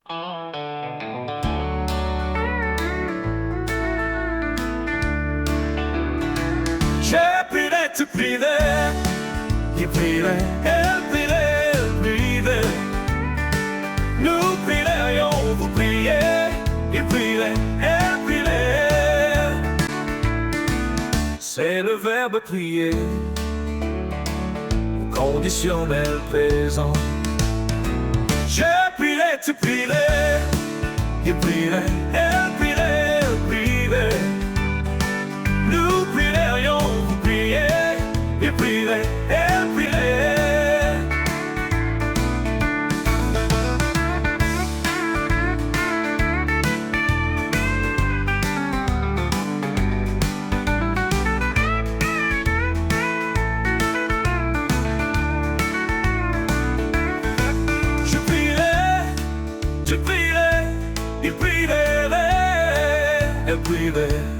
Je prierai, tu prierais, il prierait, elle prierait, elle prierait. Nous prierions, vous priez, il prierait, elle prierait. C'est le verbe prier, conditionnel présent. Je prierai, tu prierais, il prierait, elle prierait, elle prierait. Nous prierions, vous priez, il prierait, elle prierait. Je prierai, tu prierais, il prierait, elle prierait.